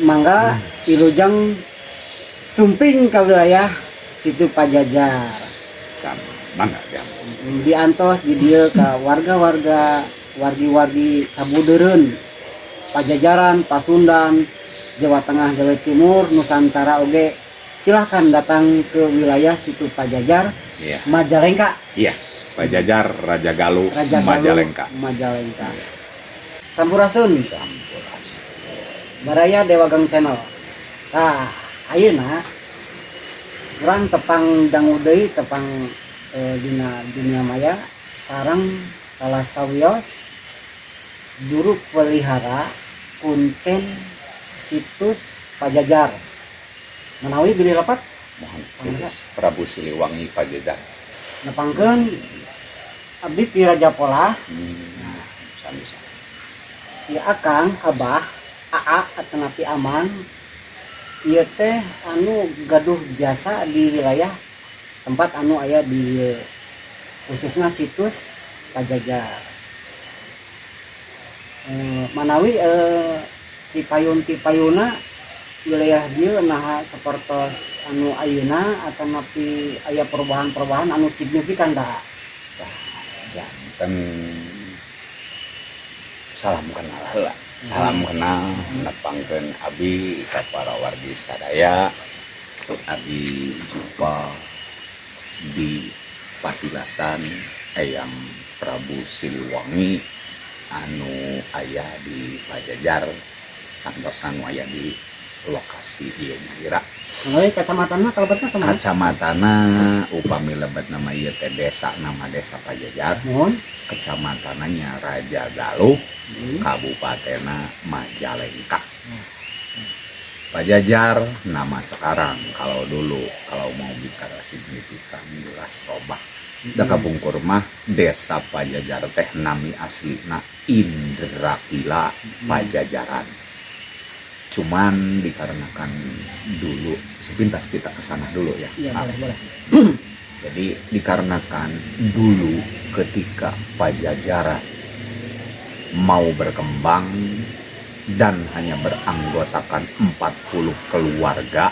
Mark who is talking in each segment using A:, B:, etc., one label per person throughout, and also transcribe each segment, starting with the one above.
A: Mangga ilujeng sumping ka wilayah situ Pajajar.
B: Sama mangga jam.
A: Diantos di dieu ka warga-warga wargi-wargi sabudeureun Pajajaran, Pasundan, Jawa Tengah, Jawa Timur, Nusantara oge. Silahkan datang ke wilayah situ Pajajar,
B: Iya.
A: Majalengka.
B: Iya. Pajajar Raja Galuh
A: Raja Galuh,
B: Majalengka.
A: Majalengka. Sampurasun. Baraya Dewagang Channel. Nah, ayeuna urang tepang dangu deui tepang dina dunia maya sareng salah sawios juru pelihara kuncen situs Pajajar. Menawi bilih rapat
B: Mohon Prabu Siliwangi Pajajar.
A: nepangkeun abdi ti Raja Polah.
B: Sami-sami.
A: Si Akang Abah Aa atanapi Aman ieu teh anu gaduh jasa di wilayah tempat anu aya di khususnya situs Pajajar. Manawi tipayun-tipayuna wilayah dieu naha sapertos anu ayeuna atanapi aya perubahan-perubahan anu signifikan da.
B: Janten salam kenal heula. Salam kenal nepangkeun abdi ka para wargi sadaya. Abdi jumpa di Patilasan Eyang Prabu Siliwangi anu aya di Pajajar, kantos anu aya di lokasi ieu nyira.
A: Mulai kacamatana kalebetna kemana?
B: Kacamatana upami lebet nama ieu teh desa, nama desa Pajajar.
A: Mohon.
B: Kecamatananya Raja Galuh, Kabupatena Majalengka. Pajajar nama sekarang, kalau dulu kalau mau bicara signifikan jelas robah. Da kapungkur mah desa Pajajar teh nami aslina Indrakila Pajajaran. Cuman dikarenakan dulu sepintas kita kesana dulu ya.
A: Iya, boleh.
B: Jadi dikarenakan dulu ketika Pajajaran mau berkembang dan hanya beranggotakan 40 keluarga,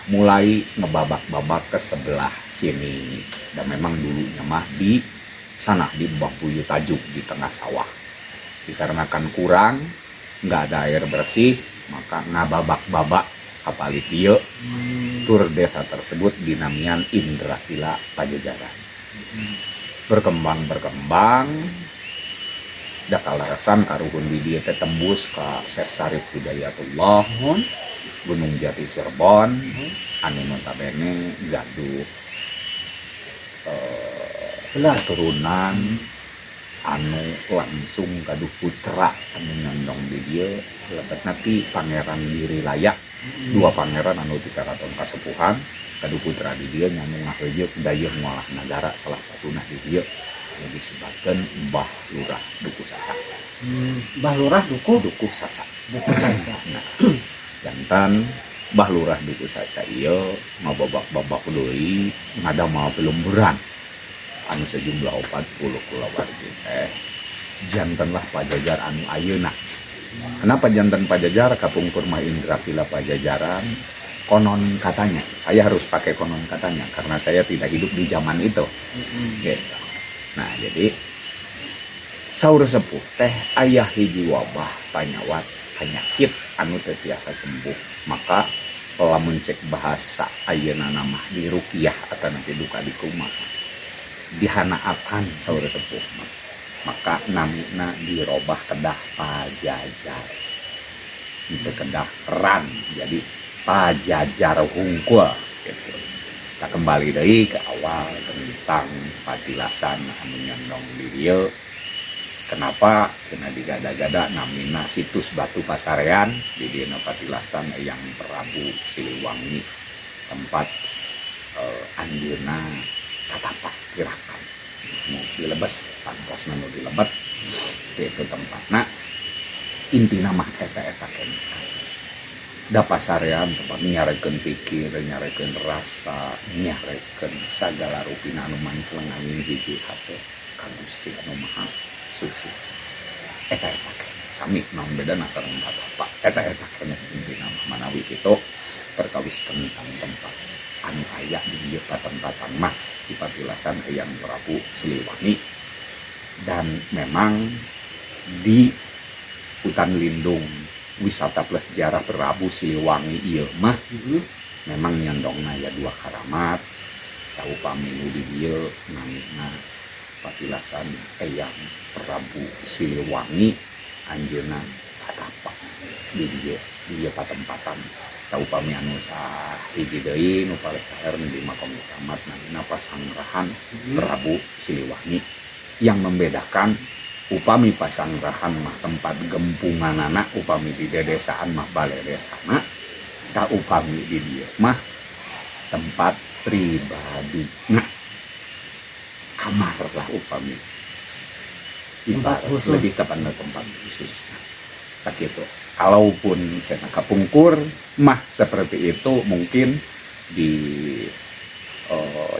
B: mulai ngebabak-babak ke sebelah sini. Dan memang dulunya mah di sana di Bapuyu Tajuk di tengah sawah. Dikarenakan kurang, nggak ada air bersih, maka ngababak-babak kapalit ieu. Tur desa tersebut dinamian Indrakila Pajajaran. Berkembang da kalarasan karuhun di dieu teh tembus ka Syekh Sarif Hidayatullah Gunung Jati Cirebon anu notabene gaduh keturunan anu langsung gaduh putra anu nyondong di dieu lebetna ti Pangeran Dirilayak. Dua pangeran anu ti karaton kasepuhan gaduh putra di dieu nyambung ngaheujeuh dayeuh ngolah nagara salah satuna di dieu anu disebutkeun Mbah Lurah Duku Saca.
A: Mbah Lurah Duku
B: Saca. Nah, jantan Mbah Lurah Duku Saca ieu ngababak-babak deui ngadamel pelumburan anu sejumlah 40 kulawargi teh janten lah Pajajar anu ayeuna. Kenapa jantan Pajajar kapungkur mah Indrakila Pajajaran? Konon katanya, saya harus pakai konon katanya karena saya tidak hidup di zaman itu. Gitu. Nah, jadi saur sepuh teh aya hiji wabah panyawat penyakit anu teu tiasa sembuh. Maka lamun cek bahasa ayeuna nama di ruqyah ataupun duka di kumaha dihanaakan saur sepuh mah. Maka namina dirobah kedah Pajajar. Itu kedah ran jadi Pajajar hungkul gitu. Kita kembali deui ke awal tentang Patilasan anu nyondong di dieu. Kenapa cenah digada-gada namina situs Batu Pasarean di dieuna Patilasan Eyang Prabu Siliwangi tempat anjeunna katapak tirakan mau dilebes pantos nu dilebet itu tempatna intina mah eta keneh da pasarean tempat nyarekeun pikir nyarekeun rasa nyarekeun sagala rupina anu mancung angin hiji hate ka Gusti anu Maha Suci eta keneh sami naon beda sareng apa eta kene intina manawi kitu perkawis tentang tempat anu aya di dieu tempatan mah di patilasan Eyang Prabu Siliwangi. Dan memang di hutan lindung wisata plus sejarah Prabu Siliwangi ieu mah memang nyandongna ya 2 karamat tahu paminu di dieu namina patilasan Eyang Prabu Siliwangi anjeunna patapa di dieu patempatan tahu pami anu sahiji deui nu paling di makom karamat namina pasanggrahan Prabu Siliwangi. Yang membedakan upami pasanggrahan mah tempat gempungan anak, upami di dedesaan mah balai desana, tak upami di dia mah tempat pribadi. Nah, kamar lah upami.
A: Tempat khusus.
B: Lebih kepada tempat khusus. Sakitu. Kalaupun saya kapungkur mah seperti itu mungkin di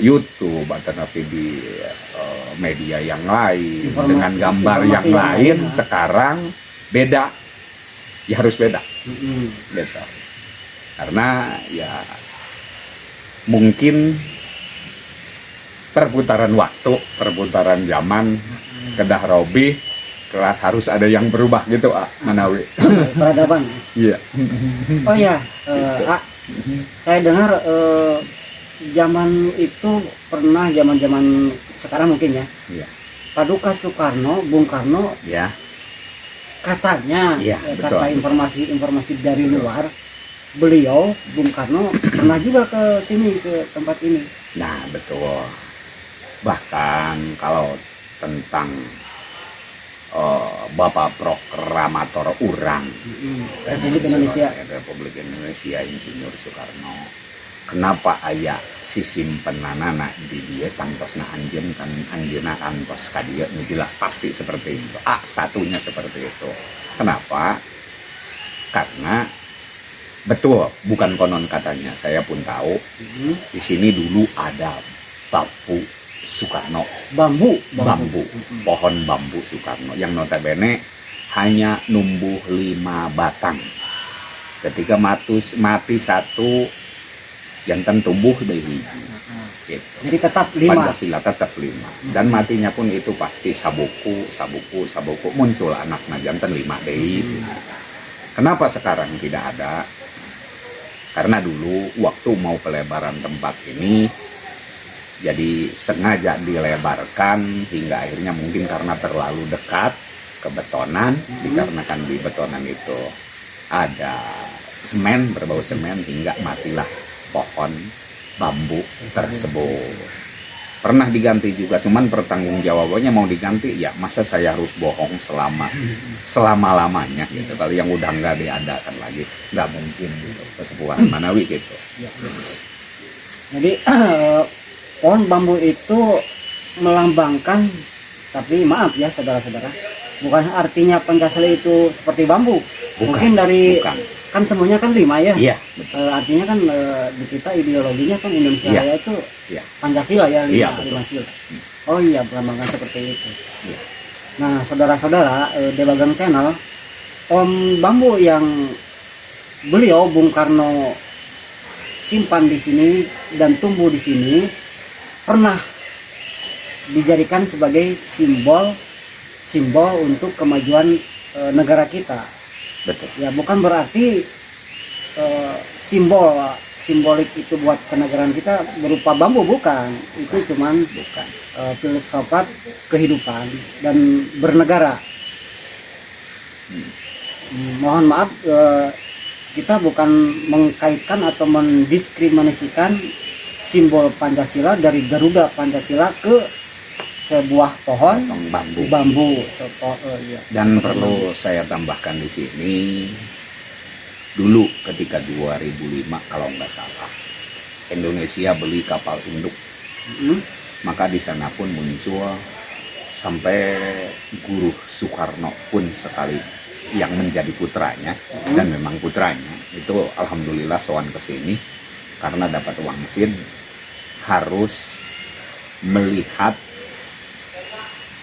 B: YouTube atau nanti di media yang lain dengan gambar yang lain
A: ya.
B: Sekarang beda ya harus beda gitu. Karena ya mungkin perputaran waktu perputaran zaman kedah robih harus ada yang berubah gitu Manawi
A: peradaban.
B: iya
A: Oh ya, saya dengar zaman itu pernah zaman sekarang mungkin ya.
B: Iya.
A: Paduka Soekarno, Bung Karno
B: Ya.
A: Katanya,
B: Iya,
A: kata
B: betul.
A: informasi dari luar, beliau Bung Karno pernah juga ke sini ke tempat ini.
B: Nah, betul. Bahkan kalau tentang Bapak Proklamator Urang Republik Indonesia Insinyur Soekarno. Kenapa aya sisimpenanana di dia tangtosna anjeun kan anjeunna antos ka dieu jelas pasti seperti itu. Satunya seperti itu. Kenapa? Karena betul bukan konon katanya, saya pun tahu. Di sini dulu ada bambu Soekarno. Bambu. Pohon bambu Soekarno yang notabene hanya numbuh 5 batang. Ketika mati satu jantan tumbuh dari hiji. Gitu.
A: Jadi tetap 5.
B: Pancasila tetap 5. Dan matinya pun itu pasti sabuku muncul anaknya jantan 5 deui. Kenapa sekarang tidak ada? Karena dulu waktu mau pelebaran tempat ini jadi sengaja dilebarkan hingga akhirnya mungkin karena terlalu dekat ke betonan, dikarenakan di betonan itu ada semen, berbau semen hingga matilah pohon bambu tersebut. Pernah diganti juga, cuman pertanggungjawabannya mau diganti ya masa saya harus bohong selama-lamanya gitu. Kalau yang udah nggak diadakan lagi nggak mungkin gitu. Kesepuhan Manawi gitu.
A: Jadi pohon bambu itu melambangkan, tapi maaf ya saudara-saudara, bukan artinya Pancasila itu seperti bambu. Mungkin dari kan semuanya kan 5 ya.
B: Iya.
A: Artinya kan di kita ideologinya kan Indonesia Raya itu Pancasila ya, 5 sila. Oh iya, melambangkan seperti itu.
B: Iya.
A: Nah, saudara-saudara, Debagang Channel, bambu yang beliau Bung Karno simpan di sini dan tumbuh di sini pernah dijadikan sebagai simbol untuk kemajuan negara kita.
B: Betul.
A: Ya, bukan berarti simbolik itu buat kenegaraan kita berupa bambu, bukan. Itu cuman filsafat kehidupan dan bernegara. Mohon maaf, kita bukan mengkaitkan atau mendiskriminasikan simbol Pancasila dari Garuda Pancasila ke sebuah pohon bambu. Iya.
B: Dan perlu saya tambahkan di sini, dulu ketika 2005 kalau nggak salah Indonesia beli kapal induk, maka di sana pun muncul sampai Guru Soekarno pun sekali yang menjadi putranya, dan memang putranya itu alhamdulillah sowan ke sini karena dapat wangsit harus melihat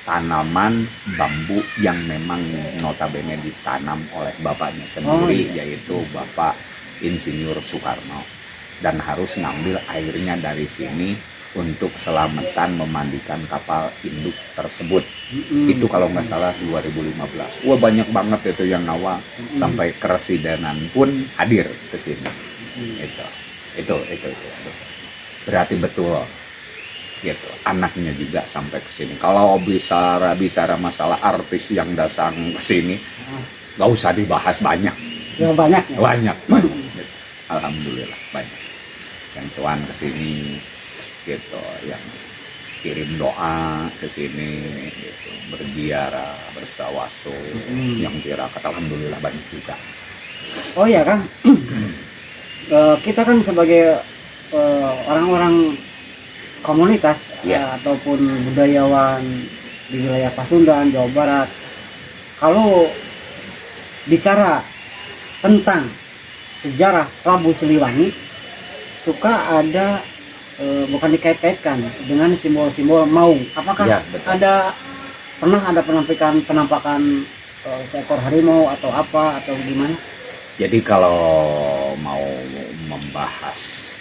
B: tanaman bambu yang memang notabene ditanam oleh bapaknya sendiri, yaitu Bapak Insinyur Soekarno, dan harus ngambil airnya dari sini untuk selamatan memandikan kapal induk tersebut. Itu kalau nggak salah 2015. Wah, banyak banget itu yang ngawal, sampai keresidenan pun hadir ke sini. Itu berarti betul gitu. Anaknya juga sampai ke sini. Kalau bicara masalah artis yang datang ke sini, nggak usah dibahas, banyak.
A: Ya, banyak.
B: Banyak. Gitu. Alhamdulillah banyak yang sowan ke sini gitu, yang kirim doa ke sini gitu, berziarah, bersawaso, yang tirakat, alhamdulillah banyak juga.
A: Oh ya kan, kita kan sebagai orang-orang komunitas ataupun budayawan di wilayah Pasundan, Jawa Barat, kalau bicara tentang sejarah Prabu Siliwangi, suka ada bukan dikait-kaitkan dengan simbol-simbol maung. Apakah
B: Ya,
A: pernah ada penampakan seekor harimau atau apa atau gimana?
B: Jadi kalau mau membahas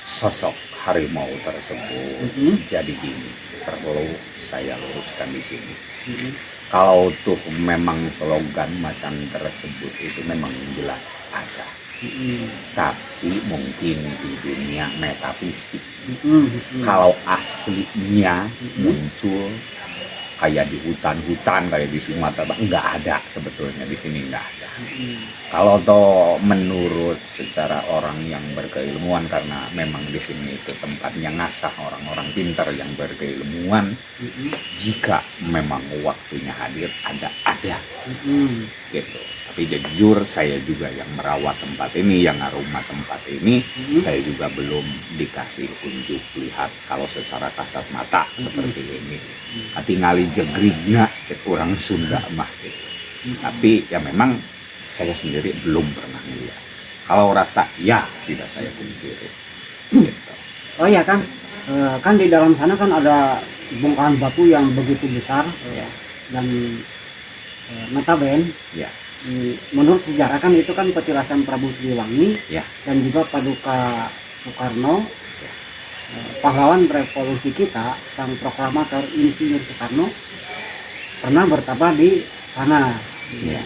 B: sosok harimau tersebut, jadi gini, perlu saya luruskan di sini. Kalau tuh memang slogan macan tersebut itu memang jelas ada, tapi mungkin di dunia metafisik. Kalau aslinya muncul kayak di hutan-hutan, kayak di Sumatera, nggak ada sebetulnya, di sini nggak ada. Kalau toh menurut secara orang yang berkeilmuan, karena memang di sini itu tempatnya ngasah orang-orang pintar yang berkeilmuan, jika memang waktunya hadir, ada gitu. Tapi jujur saya juga yang merawat tempat ini, yang ngarumah tempat ini, saya juga belum dikasih unjuk lihat kalau secara kasat mata seperti ini. Tinggali jegrigna cek orang Sunda mah gitu. Tapi ya memang saya sendiri belum pernah melihat. Kalau rasa ya tidak saya pungkiri. Gitu.
A: Oh ya kan, kan di dalam sana kan ada bongkahan batu yang begitu besar, dan notabene
B: Ya.
A: Menurut sejarah kan itu kan petilasan Prabu Siliwangi,
B: Ya.
A: dan juga Paduka Soekarno, pahlawan revolusi kita, sang proklamator Insinyur Soekarno pernah bertapa di sana.
B: Ya.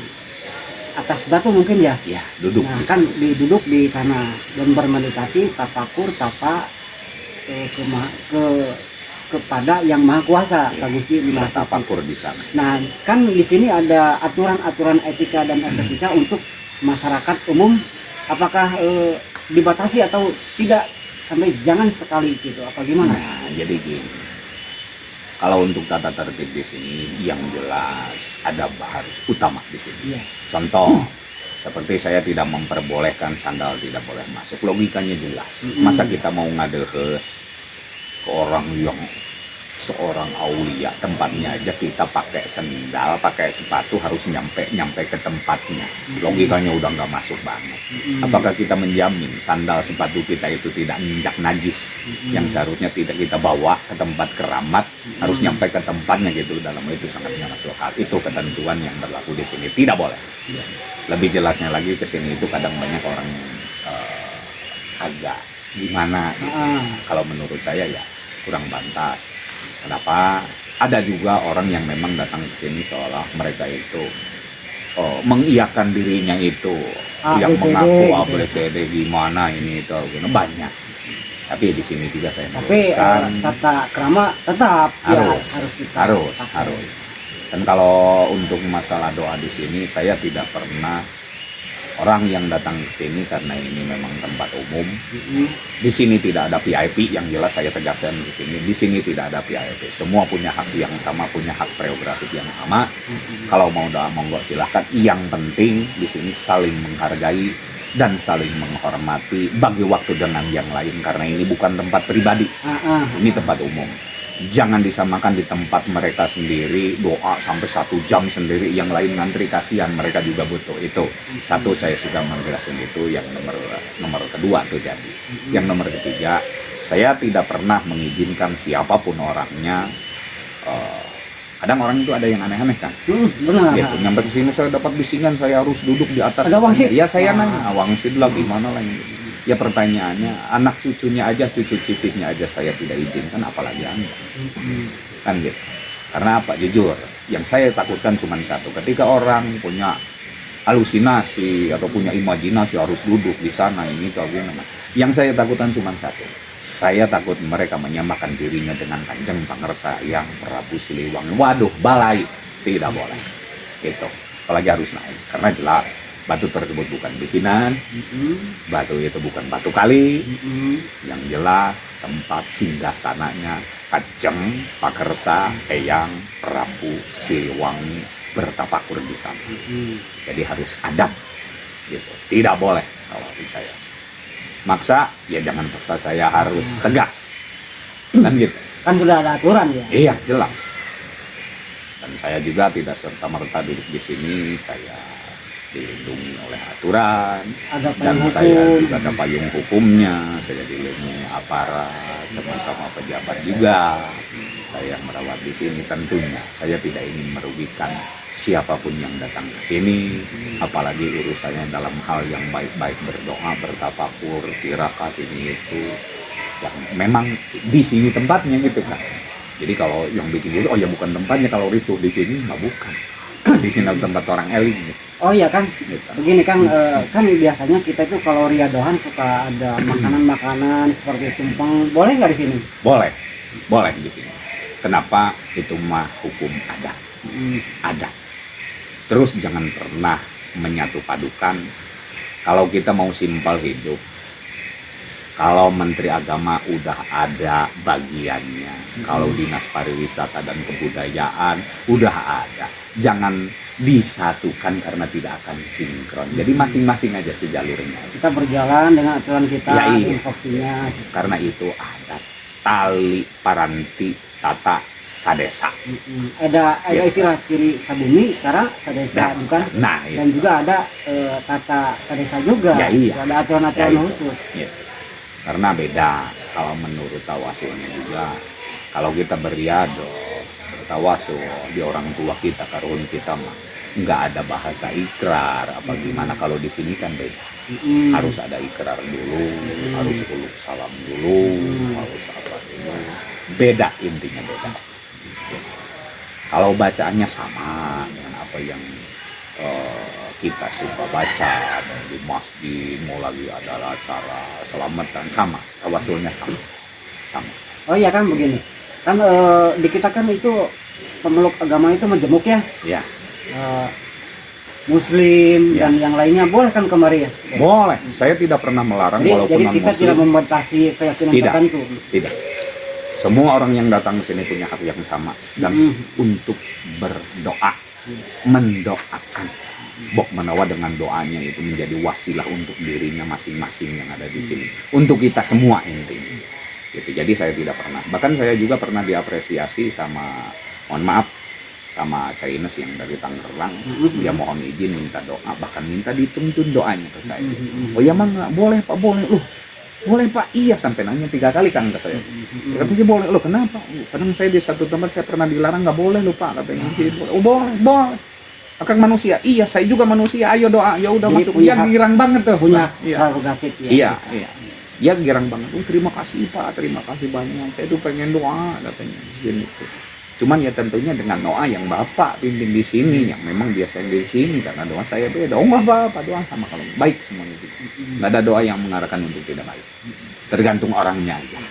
A: Atas batu mungkin ya.
B: Ya, duduk.
A: Nah, kan duduk di sana dan bermeditasi, tapakur, tapa kepada yang maha kuasa, Kak Gusti Dimas.
B: Tapakur di sana.
A: Nah, kan di sini ada aturan-aturan etika dan estetika untuk masyarakat umum. Apakah dibatasi atau tidak, sampai jangan sekali gitu? Apa gimana?
B: Nah, jadi gini. Kalau untuk tata tertib di sini yang jelas ada harus utama di sini.
A: Iya.
B: Contoh, seperti saya tidak memperbolehkan sandal tidak boleh masuk. Logikanya jelas. Masa kita mau ngadehes ke orang yang seorang aulia, tempatnya aja kita pakai sendal, pakai sepatu, harus nyampe ke tempatnya. Logikanya udah nggak masuk banget. Apakah kita menjamin sandal sepatu kita itu tidak menginjak najis yang seharusnya tidak kita bawa ke tempat keramat, harus nyampe ke tempatnya gitu? Dalam itu sangat nggak masuk akal. Itu ketentuan yang berlaku di sini, tidak boleh. Lebih jelasnya lagi, ke sini itu kadang banyak orang agak gimana gitu. Kalau menurut saya ya kurang pantas. Kenapa? Ada juga orang yang memang datang ke sini seolah mereka itu mengiyakan dirinya itu yang mengaku ABCD gimana ini itu gitu. Banyak. Tapi di sini juga saya meluruskan,
A: tata krama tetap
B: harus. Dan kalau untuk masalah doa di sini, saya tidak pernah orang yang datang ke sini, karena ini memang tempat umum. Di sini tidak ada VIP, yang jelas saya tegaskan di sini. Di sini tidak ada VIP. Semua punya hak yang sama, punya hak prerogatif yang sama. Kalau mau doa monggo silahkan. Yang penting di sini saling menghargai dan saling menghormati bagi waktu dengan yang lain, karena ini bukan tempat pribadi. Ini tempat umum. Jangan disamakan di tempat mereka sendiri, doa sampai 1 jam sendiri, yang lain ngantri, kasihan, mereka juga butuh. Itu satu, saya sudah menjelaskan itu. Yang nomor kedua tuh jadi. Yang nomor ketiga, saya tidak pernah mengizinkan siapapun orangnya Kadang orang itu ada yang aneh-aneh kan.
A: Benar.
B: Gitu. Nyampe ke sini saya dapat bisingan, saya harus duduk di atas.
A: Ada wangsit?
B: Ya saya nanya, wangsit lah gimana lah ini. Ya pertanyaannya, anak cucunya aja, cucu cicitnya aja saya tidak izinkan, apalagi Anda. Kan gitu. Karena apa? Jujur, yang saya takutkan cuma satu. Ketika orang punya halusinasi atau punya imajinasi harus duduk di sana ini atau gimana. Yang saya takutkan cuma satu. Saya takut mereka menyamakan dirinya dengan Kanjeng Pangersa yang Prabu Siliwangi. Waduh, balai. Tidak boleh. Gitu. Apalagi harus naik. Karena jelas, batu tersebut bukan bikinan. Batu itu bukan batu kali. Yang jelas, tempat singgasananya Kanjeng Pangersa Eyang Prabu Siliwangi bertapakur di sana. Jadi harus adab. Gitu. Tidak boleh kalau di saya. Maksa, ya jangan paksa saya harus tegas. Kan gitu.
A: Kan sudah ada aturan ya.
B: Iya, jelas. Dan saya juga tidak serta-merta duduk di sini, saya dilindungi oleh aturan.
A: Ada
B: Dan
A: payung
B: saya
A: hukum.
B: juga ada payung hukumnya, saya dilindungi aparat, sama-sama pejabat juga. Saya merawat di sini tentunya. Saya tidak ingin merugikan siapapun yang datang ke sini, apalagi urusannya dalam hal yang baik-baik, berdoa, bertafakur, tirakat ini itu, yang memang di sini tempatnya gitu kan. Jadi kalau yang bikin itu, oh ya bukan tempatnya kalau ricuh di sini, nggak bukan. Di sini tempat orang eling. Gitu.
A: Oh iya kan,
B: Gitu.
A: begini kan, kan biasanya kita itu kalau riadohan suka ada makanan-makanan seperti tumpeng, boleh nggak di sini?
B: Boleh, boleh di sini. Kenapa? Itu mah hukum adat. Adat. Terus jangan pernah menyatu padukan. Kalau kita mau simpel hidup, kalau Menteri Agama udah ada bagiannya, kalau Dinas Pariwisata dan Kebudayaan udah ada, jangan disatukan karena tidak akan sinkron. Jadi masing-masing aja sejalurnya.
A: Kita berjalan dengan aturan kita,
B: Ya, iya.
A: instruksinya.
B: Karena itu adat, tali paranti tata sadesa.
A: Ada istilah ciri sabumi, cara sadesa, bukan?
B: Nah,
A: Dan
B: itu.
A: juga ada tata sadesa juga.
B: Ya, iya.
A: Ada aturan-aturan
B: Ya, itu.
A: khusus.
B: Ya. Karena beda kalau menurut tawasulnya juga. Kalau kita beriado, bertawasul di orang tua kita, karun kita mah nggak ada bahasa ikrar apa gimana. Kalau di sini kan beda. Harus ada ikrar dulu, harus uluk salam dulu, harus apa dulu. Beda, intinya beda. Kalau bacaannya sama dengan apa yang kita suka baca di masjid, mau lagi ada acara selamatan, sama, tawasulnya sama.
A: Oh iya kan begini, kan di kita kan itu pemeluk agama itu majemuk ya,
B: Ya,
A: Muslim
B: Ya.
A: dan yang lainnya boleh kan kemari ya?
B: boleh. Saya tidak pernah melarang walaupun
A: Jadi
B: non
A: kita tidak
B: muslim.
A: membatasi keyakinan
B: Tidak.
A: tertentu.
B: Tidak. Semua orang yang datang ke sini punya hak yang sama dan untuk berdoa, mendoakan. Bok menawa dengan doanya itu menjadi wasilah untuk dirinya masing-masing yang ada di sini. Untuk kita semua intinya. Gitu. Jadi saya tidak pernah. Bahkan saya juga pernah diapresiasi sama, mohon maaf, sama Chinese yang dari Tangerang. Dia mohon izin minta doa, bahkan minta dituntun doanya ke saya. Oh ya mang, boleh Pak, boleh. Loh, boleh Pak, iya, sampai nanya 3 kali kan ke saya. Kata sih boleh. Loh kenapa? Kadang saya di satu tempat saya pernah dilarang nggak boleh lupa katanya. Oh boleh, boleh. Akang manusia, iya saya juga manusia, ayo doa, ya udah
A: Jadi
B: masuk.
A: punya
B: Dia
A: hak-
B: girang banget tuh.
A: Punya
B: Iya.
A: prerogatif ya.
B: Iya, iya. Dia girang banget. Oh, terima kasih Pak, terima kasih banyak. Saya tuh pengen doa katanya. Gini tuh. Cuman ya tentunya dengan doa yang Bapak pimpin di sini, yang memang biasa di sini, karena doa saya beda. Oh enggak Bapak, doa sama kalau baik semuanya gitu. Nggak ada doa yang mengarahkan untuk tidak baik. Tergantung orangnya aja.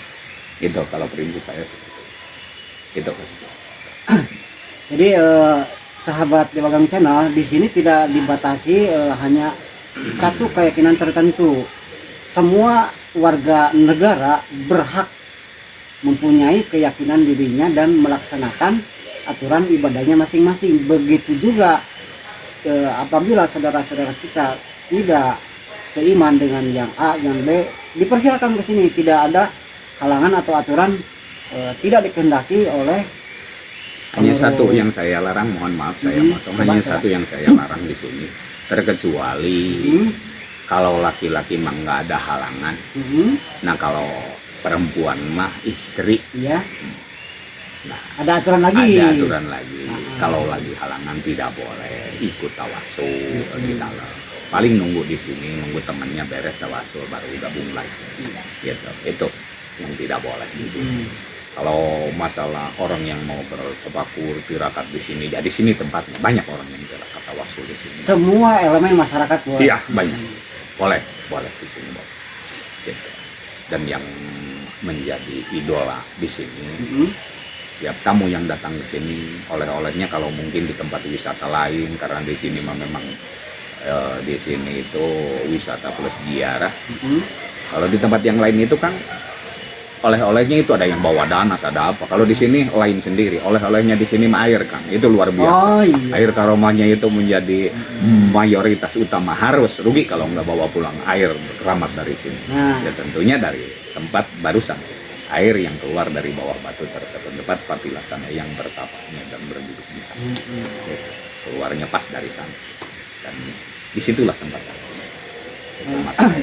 B: Gitu kalau prinsip saya seperti itu. Gitu Mas.
A: Jadi sahabat Dewagang Channel di sini tidak dibatasi hanya satu keyakinan tertentu. Semua warga negara berhak mempunyai keyakinan dirinya dan melaksanakan aturan ibadahnya masing-masing. Begitu juga apabila saudara-saudara kita tidak seiman dengan yang A, yang B, dipersilakan ke sini. Tidak ada halangan atau aturan tidak dikehendaki oleh
B: Hanya satu yang saya larang, mohon maaf saya motong, hanya satu yang saya larang di sini. Terkecuali kalau laki-laki mah nggak ada halangan. Nah kalau perempuan mah istri,
A: ya.
B: Nah,
A: Ada aturan lagi.
B: ada aturan lagi. Kalau lagi halangan tidak boleh ikut tawasul di dalam. Paling nunggu di sini, nunggu temannya beres tawasul baru gabung lagi. Gitu. Itu yang tidak boleh di sini. Kalau masalah orang yang mau bertabakur, tirakat di sini, ya di sini tempatnya banyak orang yang tirakat tawasul di sini.
A: Semua elemen masyarakat boleh.
B: Iya, banyak. Boleh di sini, boleh. Gitu. Dan yang menjadi idola di sini, tiap tamu yang datang ke sini, oleh-olehnya kalau mungkin di tempat wisata lain, karena di sini memang di sini itu wisata plus ziarah. Kalau di tempat yang lain itu kan oleh-olehnya itu ada yang bawa danas, ada apa. Kalau di sini lain sendiri. Oleh-olehnya di sini mah air kan. Itu luar biasa.
A: Oh, iya.
B: Air karomahnya itu menjadi mayoritas utama. Harus rugi kalau nggak bawa pulang air keramat dari sini.
A: Nah.
B: Ya tentunya dari tempat barusan. Air yang keluar dari bawah batu tersebut. Tempat papilasana yang bertapaknya dan berduduk di sana. Gitu. Keluarnya pas dari sana. Dan disitulah tempat.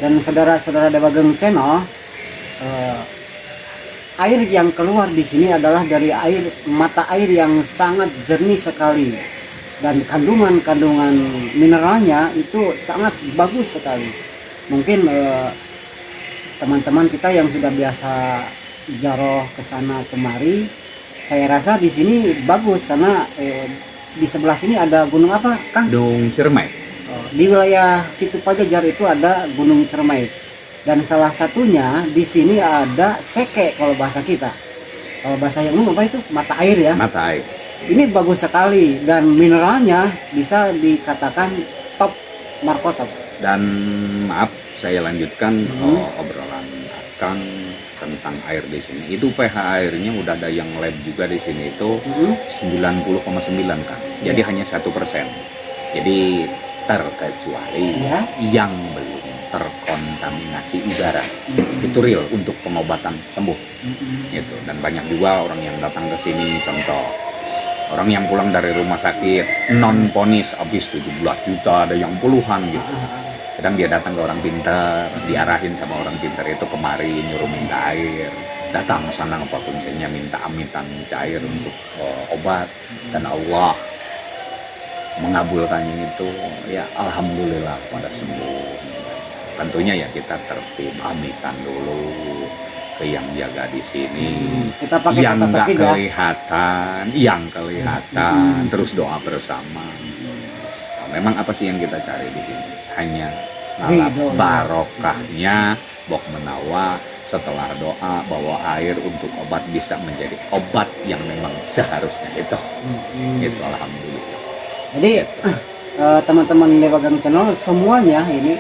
A: Dan saudara-saudara Dewa Geng Channel, air yang keluar di sini adalah dari mata air yang sangat jernih sekali, dan kandungan mineralnya itu sangat bagus sekali. Mungkin teman-teman kita yang sudah biasa jaroh ke sana kemari, saya rasa di sini bagus karena di sebelah sini ada gunung apa, Kang?
B: Gunung Ciremai.
A: Di wilayah situ Pajajar itu ada Gunung Ciremai. Dan salah satunya di sini ada seke kalau bahasa kita. Kalau bahasa yang umum apa itu? Mata air ya.
B: Mata air.
A: Ini bagus sekali dan mineralnya bisa dikatakan top markotop.
B: Dan maaf saya lanjutkan obrolan Kang tentang air di sini. Itu pH airnya udah ada yang lab juga di sini itu 90,9 Kang. Jadi hanya 1%. Jadi terkecuali yang belum terkontaminasi udara. Itu real untuk pengobatan sembuh. Gitu. Dan banyak juga orang yang datang ke sini, contoh orang yang pulang dari rumah sakit non ponis habis 17 juta, ada yang puluhan gitu. Kadang dia datang ke orang pintar, diarahin sama orang pintar itu kemari nyuruh minta air. Datang sana apa kuncinya minta amitan, minta air untuk obat, dan Allah mengabulkannya itu, ya alhamdulillah pada sembuh. Tentunya ya kita tertib, amitan dulu ke yang jaga di sini,
A: Kita pakai
B: yang nggak
A: kata-kata
B: kelihatan, yang kelihatan, terus doa bersama. Nah, memang apa sih yang kita cari di sini? Hanya ngalap barokahnya, bok menawa, setelah doa bawa air untuk obat bisa menjadi obat yang memang seharusnya itu. Itu alhamdulillah.
A: Jadi teman-teman Dewa Geng Channel semuanya ini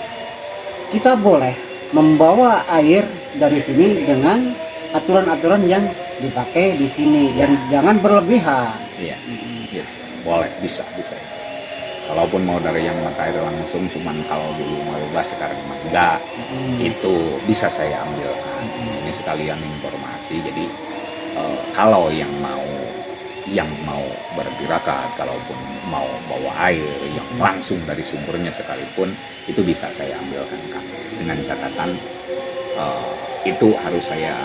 A: kita boleh membawa air dari sini dengan aturan-aturan yang dipakai di sini dan jangan berlebihan.
B: Iya, gitu. Boleh, bisa. Kalaupun mau dari yang mata air langsung, cuman kalau dulu mau bebas sekarang mah enggak, itu bisa saya ambilkan. Ini sekalian informasi. Jadi kalau yang mau bertirakat, kalaupun mau bawa air yang langsung dari sumbernya sekalipun, itu bisa saya ambilkan Kang. Dengan catatan itu harus saya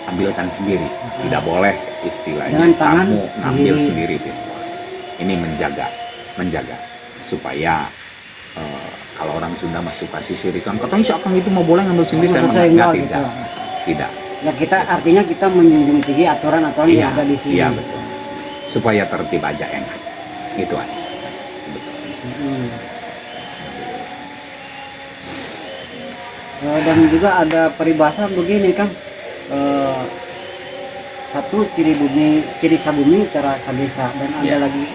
B: ambilkan sendiri. Tidak boleh istilahnya kamu ngambil sendiri. Ini menjaga supaya kalau orang Sunda masuk kasih sirikan, katanya si Akang itu mau boleh ngambil sendiri, saya enggak, tidak.
A: Ya kita artinya kita menjunjung tinggi aturan-aturan yang ada di sini.
B: Iya betul. Supaya tertib aja enak. Itu aja. Betul.
A: Dan juga ada peribahasa begini kan, satu ciri sabumi cara sabesa, dan ada lagi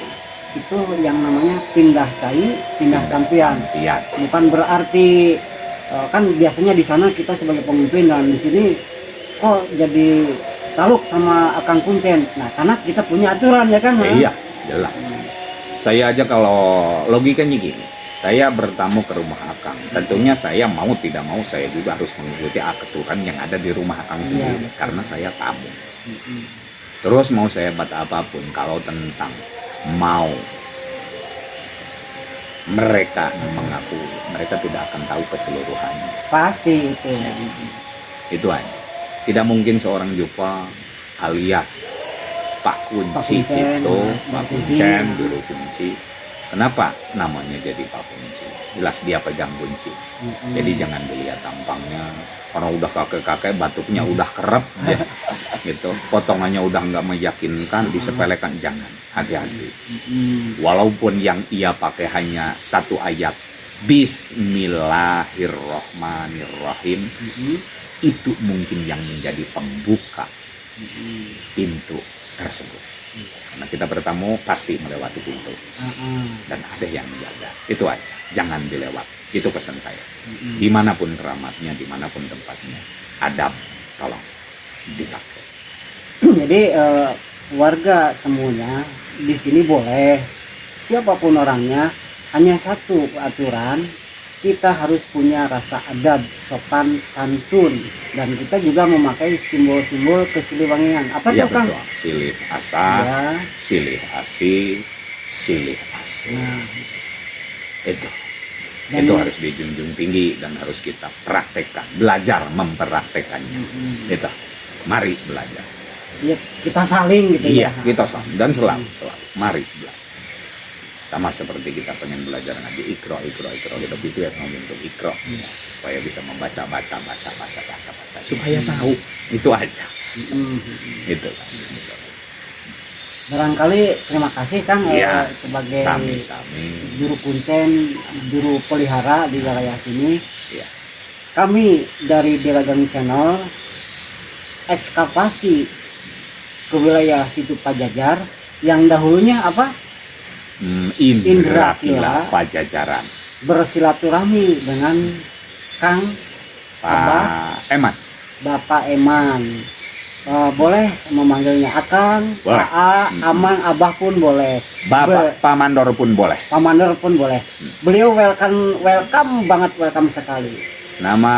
A: itu yang namanya pindah cai pindah tampian. Bukan berarti kan biasanya di sana kita sebagai pemimpin, dan di sini kok jadi taluk sama Akang Kuncen. Nah karena kita punya aturan ya kan.
B: Iya jelas. Saya aja kalau logikanya gini, saya bertamu ke rumah Akang, tentunya saya mau tidak mau saya juga harus mengikuti aturan yang ada di rumah Akang sendiri, karena saya tamu. Terus mau saya buat apapun, kalau tentang mau mereka mengaku, mereka tidak akan tahu keseluruhannya.
A: Pasti itu.
B: Itu aja. Tidak mungkin seorang Jupa alias Pak Kunci
A: Kuncen,
B: itu,
A: ya,
B: Pak
A: kunci.
B: Kuncen, Guru Kunci. Kenapa namanya jadi Pak Kunci? Jelas dia pegang kunci. Jadi jangan dilihat tampangnya, orang udah kakek-kakek batuknya udah kerep ya, gitu. Potongannya udah nggak meyakinkan, disepelekan, jangan. Hati-hati. Walaupun yang ia pakai hanya satu ayat, Bismillahirrohmanirrohim, itu mungkin yang menjadi pembuka pintu tersebut. Karena kita bertamu pasti melewati pintu dan ada yang menjaga. Itu aja, jangan dilewat. Itu pesan saya. Dimanapun keramatnya, dimanapun tempatnya, adab tolong dipakai.
A: Jadi warga semuanya di sini boleh, siapapun orangnya, hanya satu aturan, kita harus punya rasa adab, sopan, santun, dan kita juga memakai simbol-simbol kesiliwangian. Apa
B: Iya
A: tuh Kang?
B: betul. Silih asa,
A: Ya.
B: silih asi, silih asi.
A: Nah,
B: Itu.
A: Dan-
B: Itu harus dijunjung tinggi dan harus kita praktekkan, belajar mempraktekannya. Itu. Mari belajar.
A: ya, kita saling gitu
B: Iya,
A: ya.
B: kita sama dan selalu. Mari belajar. Sama seperti kita pengen belajar ngaji ikro, kita itu ya untuk ikro, supaya bisa membaca, baca, supaya tahu. Itu aja. Itu.
A: Barangkali terima kasih Kang
B: Iya.
A: sebagai
B: Sami-sami.
A: juru kuncen, juru pelihara di wilayah sini.
B: Iya.
A: Kami dari Delagang Channel ekskavasi ke wilayah situ Pajajar yang dahulunya apa?
B: Indra
A: Indra
B: Kila
A: Kila.
B: Pajajaran.
A: Bersilaturahmi dengan Kang
B: Pak Eman.
A: Bapak Eman. Boleh memanggilnya Akang,
B: Boleh.
A: Aa, Amang, Abah pun boleh.
B: Bapak Pak Mandor pun boleh.
A: Pamandor pun boleh. Beliau welcome banget, welcome sekali.
B: Nama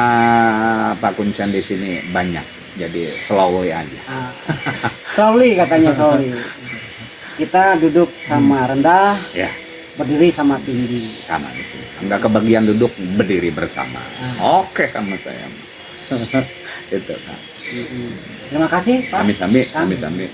B: Pak Kuncen di sini banyak. Jadi slowly aja.
A: Slowly katanya slowly. Kita duduk sama rendah,
B: Ya,
A: berdiri sama tinggi.
B: sama di sini. Enggak kebagian duduk berdiri bersama. Oke sama saya. Itu kan.
A: Terima kasih Pak.
B: Kami sambil.